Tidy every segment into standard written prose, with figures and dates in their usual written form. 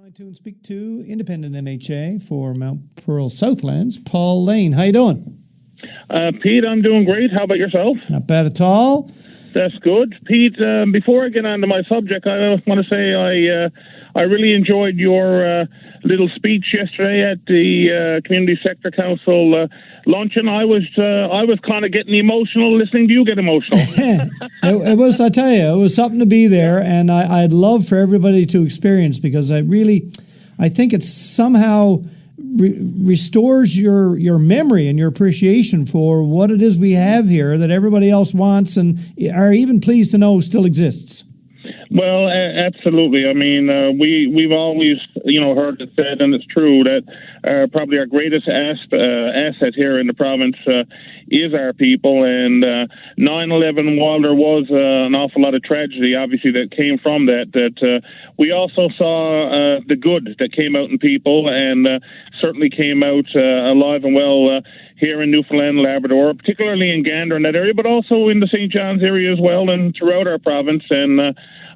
To speak to independent MHA for Mount Pearl Southlands, Paul Lane. How you doing? Pete, I'm doing great. How about yourself? Not bad at all. That's good. Pete, before I get on to my subject, I want to say I really enjoyed your little speech yesterday at the Community Sector Council luncheon. I was kind of getting emotional listening to you get emotional. It was, I tell you, it was something to be there, and I'd love for everybody to experience, because I think it somehow restores your memory and your appreciation for what it is we have here that everybody else wants and are even pleased to know still exists. Well, absolutely. I mean, we've always, heard it said, and it's true, that probably our greatest asset here in the province is our people. And 9/11, while there was an awful lot of tragedy, obviously, that came from that we also saw the good that came out in people, and certainly came out alive and well here in Newfoundland and Labrador, particularly in Gander and that area, but also in the St. John's area as well, and throughout our province. And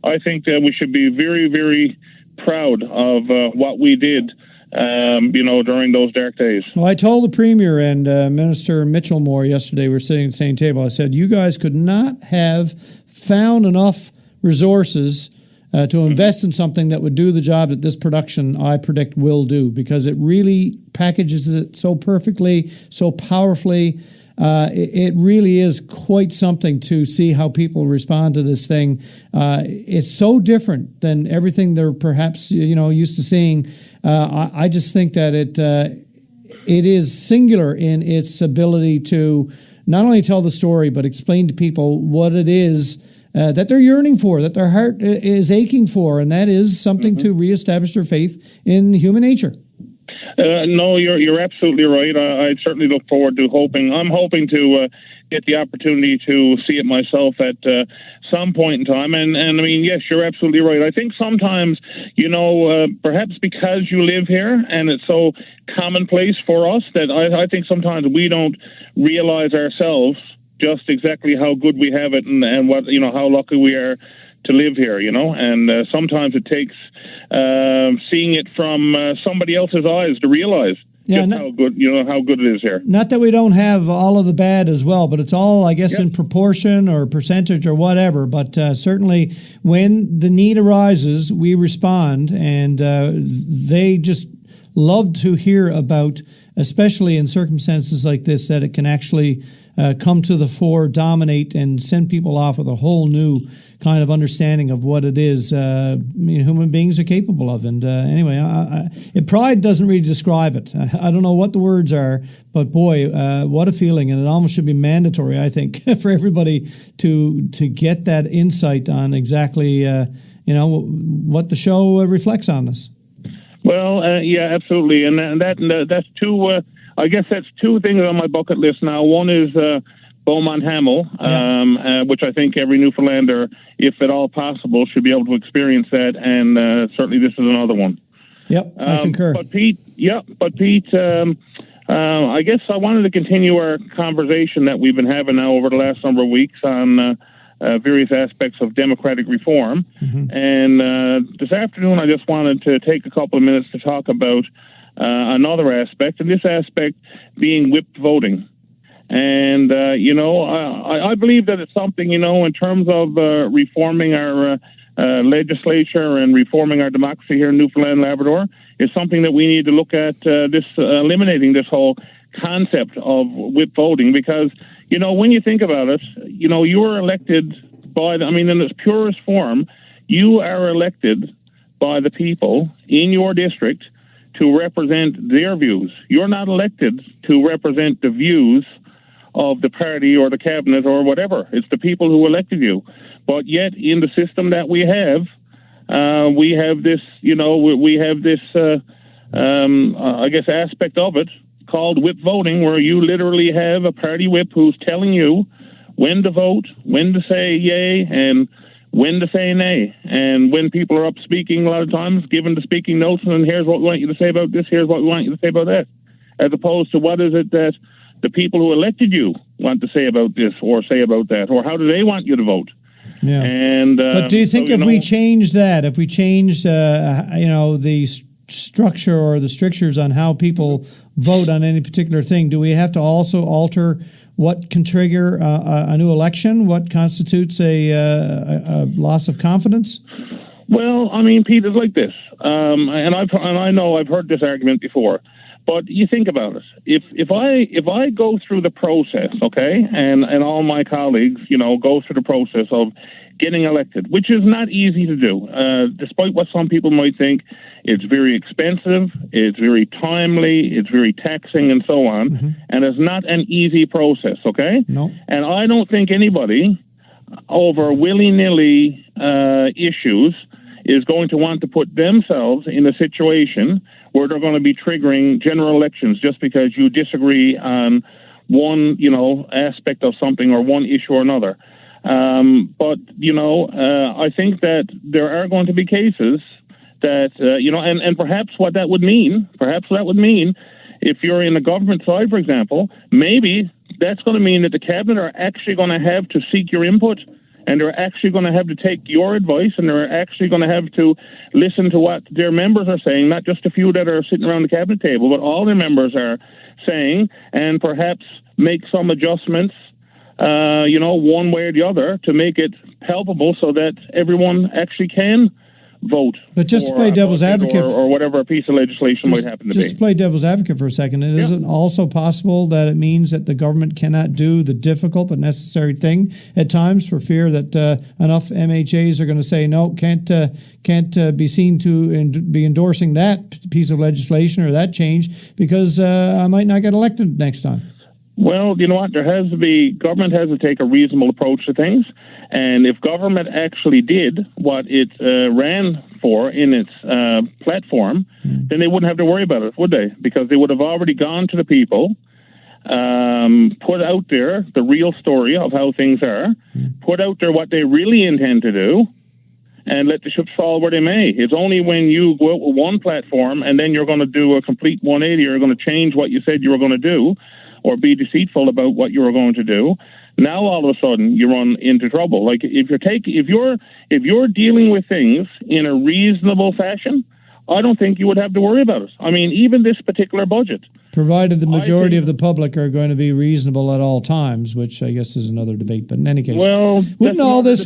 I think that we should be very, very proud of what we did, during those dark days. Well, I told the Premier and Minister Mitchell-Moore yesterday, we were sitting at the same table, I said, you guys could not have found enough resources to invest in something that would do the job that this production, I predict, will do, because it really packages it so perfectly, so powerfully. It really is quite something to see how people respond to this thing. It's so different than everything they're perhaps used to seeing. I just think that it is singular in its ability to not only tell the story but explain to people what it is that they're yearning for, that their heart is aching for, and that is something to reestablish their faith in human nature. No, you're absolutely right. I certainly look forward to I'm hoping to get the opportunity to see it myself at some point in time. And I mean, yes, you're absolutely right. I think sometimes, perhaps because you live here and it's so commonplace for us, that I think sometimes we don't realize ourselves just exactly how good we have it and what, how lucky we are to live here, and sometimes it takes seeing it from somebody else's eyes to realize how good it is here. Not that we don't have all of the bad as well, but it's all, I guess, in proportion or percentage or whatever. But certainly when the need arises, we respond, and they just love to hear about, especially in circumstances like this, that it can actually come to the fore, dominate, and send people off with a whole new kind of understanding of what it is human beings are capable of. And anyway, pride doesn't really describe it. I don't know what the words are, but boy, what a feeling. And it almost should be mandatory, I think, for everybody to get that insight on exactly what the show reflects on us. Well, yeah, absolutely. And that's two... I guess that's two things on my bucket list now. One is Beaumont Hamel, which I think every Newfoundlander, if at all possible, should be able to experience that. And certainly this is another one. Yep, I concur. But Pete, I guess I wanted to continue our conversation that we've been having now over the last number of weeks on various aspects of democratic reform. And this afternoon, I just wanted to take a couple of minutes to talk about another aspect, and this aspect being whipped voting. And, I believe that it's something, in terms of reforming our legislature and reforming our democracy here in Newfoundland and Labrador, is something that we need to look at eliminating this whole concept of whip voting. Because, when you think about it, you are elected in its purest form, you are elected by the people in your district to represent their views. You're not elected to represent the views of the party or the cabinet or whatever. It's the people who elected you. But yet, in the system that we have this, I guess, aspect of it called whip voting, where you literally have a party whip who's telling you when to vote, when to say yay, and when to say nay. And when people are up speaking, a lot of times given the speaking notes, and here's what we want you to say about this, here's what we want you to say about that, as opposed to what is it that the people who elected you want to say about this or say about that, or how do they want you to vote. Yeah. And but do you think if we change that, if we change, the structure or the strictures on how people vote on any particular thing, do we have to also alter what can trigger a new election? What constitutes a loss of confidence? Well, I mean, Pete, it's like this, and I know I've heard this argument before, but you think about it. If I go through the process, okay, and all my colleagues, go through the process of getting elected, which is not easy to do, despite what some people might think. It's very expensive, it's very timely, it's very taxing, and so on, and it's not an easy process, okay? No. And I don't think anybody over willy-nilly issues is going to want to put themselves in a situation where they're going to be triggering general elections just because you disagree on one, aspect of something or one issue or another. But I think that there are going to be cases that, and perhaps that would mean, if you're in the government side, for example, maybe that's going to mean that the cabinet are actually going to have to seek your input, and they're actually going to have to take your advice, and they're actually going to have to listen to what their members are saying, not just a few that are sitting around the cabinet table, but all their members are saying, and perhaps make some adjustments, one way or the other to make it palpable so that everyone actually can vote. But just to play devil's advocate, or whatever a piece of legislation might happen to be. Just to play devil's advocate for a second, is it also possible that it means that the government cannot do the difficult but necessary thing at times for fear that enough MHAs are going to say no, can't be seen to be endorsing that piece of legislation or that change because I might not get elected next time? Well, you know what? Government has to take a reasonable approach to things. And if government actually did what it ran for in its platform, then they wouldn't have to worry about it, would they? Because they would have already gone to the people, put out there the real story of how things are, put out there what they really intend to do, and let the chips fall where they may. It's only when you go out with one platform and then you're going to do a complete 180, you're going to change what you said you were going to do, or be deceitful about what you were going to do. Now all of a sudden you run into trouble. Like if you're dealing with things in a reasonable fashion, I don't think you would have to worry about it. I mean, even this particular budget, provided the majority of the public are going to be reasonable at all times, which I guess is another debate. But in any case, wouldn't all this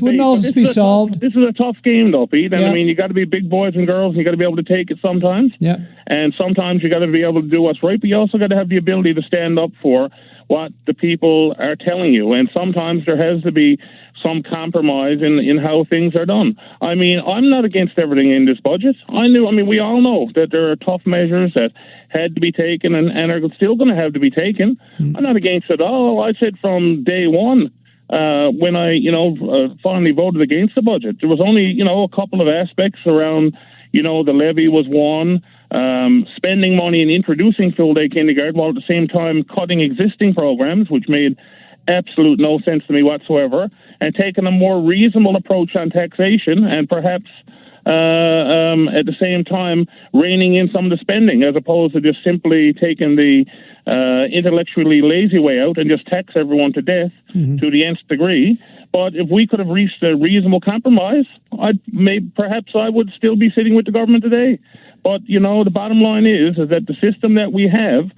be solved? This is a tough game, though, Pete. And I mean, you got to be big boys and girls, and you got to be able to take it sometimes. Yeah. And sometimes you got to be able to do what's right, but you also got to have the ability to stand up for what the people are telling you. And sometimes there has to be some compromise in how things are done. I mean, I'm not against everything in this budget. We all know that there are tough measures that had to be taken and are still going to have to be taken. I'm not against it at all. I said from day one, when I, finally voted against the budget, there was only, a couple of aspects around, the levy was one, spending money and introducing full-day kindergarten while at the same time cutting existing programs, which made absolute no sense to me whatsoever, and taking a more reasonable approach on taxation and perhaps at the same time reining in some of the spending as opposed to just simply taking the intellectually lazy way out and just tax everyone to death to the nth degree. But if we could have reached a reasonable compromise, perhaps I would still be sitting with the government today. But, the bottom line is that the system that we have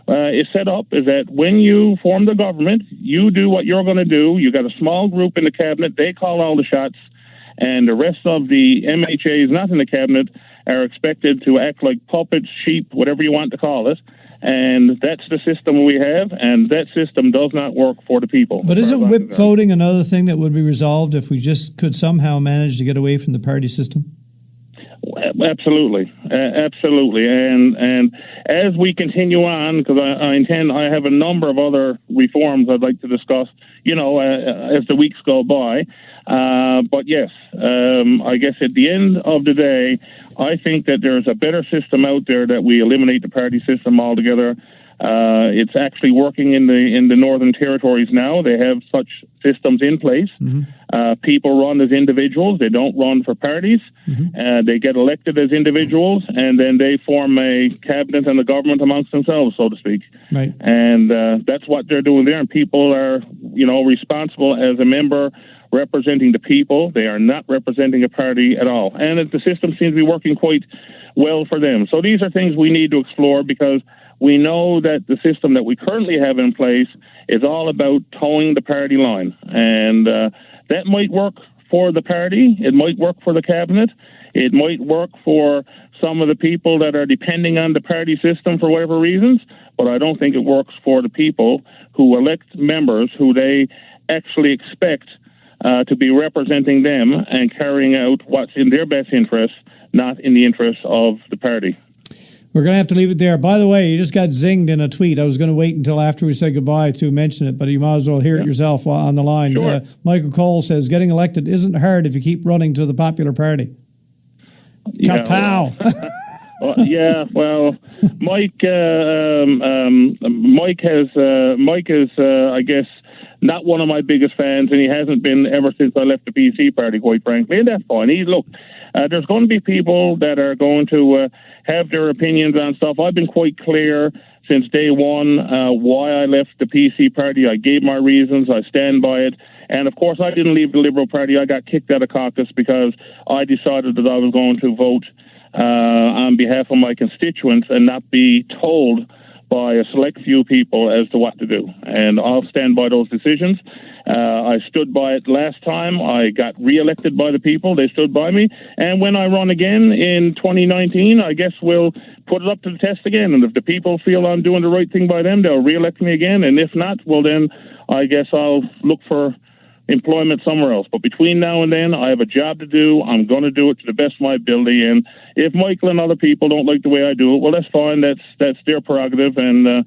is set up is that when you form the government, you do what you're going to do. You got a small group in the cabinet. They call all the shots. And the rest of the MHAs not in the cabinet are expected to act like puppets, sheep, whatever you want to call it. And that's the system we have, and that system does not work for the people. But isn't whip voting another thing that would be resolved if we just could somehow manage to get away from the party system? Absolutely, absolutely. And as we continue on, because I have a number of other reforms I'd like to discuss, as the weeks go by. But yes, I guess at the end of the day, I think that there's a better system out there that we eliminate the party system altogether. It's actually working in the Northern Territories now. They have such systems in place. People run as individuals. They don't run for parties. They get elected as individuals, and then they form a cabinet and a government amongst themselves, so to speak. Right. And that's what they're doing there. And people are, responsible as a member representing the people. They are not representing a party at all. And the system seems to be working quite well for them. So these are things we need to explore, because we know that the system that we currently have in place is all about towing the party line. And that might work for the party. It might work for the cabinet. It might work for some of the people that are depending on the party system for whatever reasons, but I don't think it works for the people who elect members who they actually expect to be representing them and carrying out what's in their best interest, not in the interest of the party. We're going to have to leave it there. By the way, you just got zinged in a tweet. I was going to wait until after we say goodbye to mention it, but you might as well hear it yourself on the line. Sure. Michael Cole says, getting elected isn't hard if you keep running to the popular party. Yeah, Kapow! Well, Mike is, I guess, not one of my biggest fans, and he hasn't been ever since I left the PC party, quite frankly, and that's fine. There's going to be people that are going to have their opinions on stuff. I've been quite clear since day one why I left the PC party. I gave my reasons. I stand by it. And, of course, I didn't leave the Liberal Party. I got kicked out of caucus because I decided that I was going to vote on behalf of my constituents and not be told by a select few people as to what to do. And I'll stand by those decisions. I stood by it last time. I got reelected by the people. They stood by me. And when I run again in 2019, I guess we'll put it up to the test again. And if the people feel I'm doing the right thing by them, they'll reelect me again. And if not, well, then I guess I'll look for employment somewhere else. But between now and then, I have a job to do. I'm going to do it to the best of my ability. And if Michael and other people don't like the way I do it, well, that's fine. That's their prerogative, and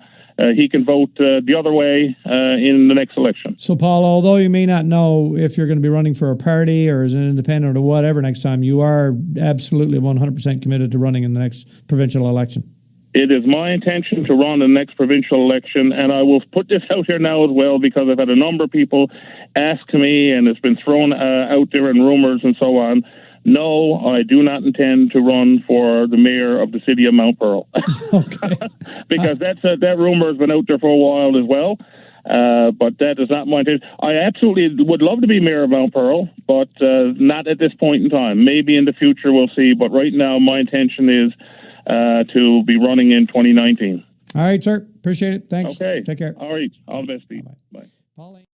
he can vote the other way in the next election. So, Paul, although you may not know if you're going to be running for a party or as an independent or whatever next time, you are absolutely 100% committed to running in the next provincial election. It is my intention to run the next provincial election, and I will put this out here now as well, because I've had a number of people ask me, and it's been thrown out there in rumors and so on. No, I do not intend to run for the mayor of the city of Mount Pearl. Okay. Because that rumor has been out there for a while as well. But that is not my intention. I absolutely would love to be mayor of Mount Pearl, but not at this point in time. Maybe in the future we'll see. But right now my intention is to be running in 2019. All right, sir. Appreciate it. Thanks. Okay. Take care. All right. All the best, Pete. Bye. Pauline.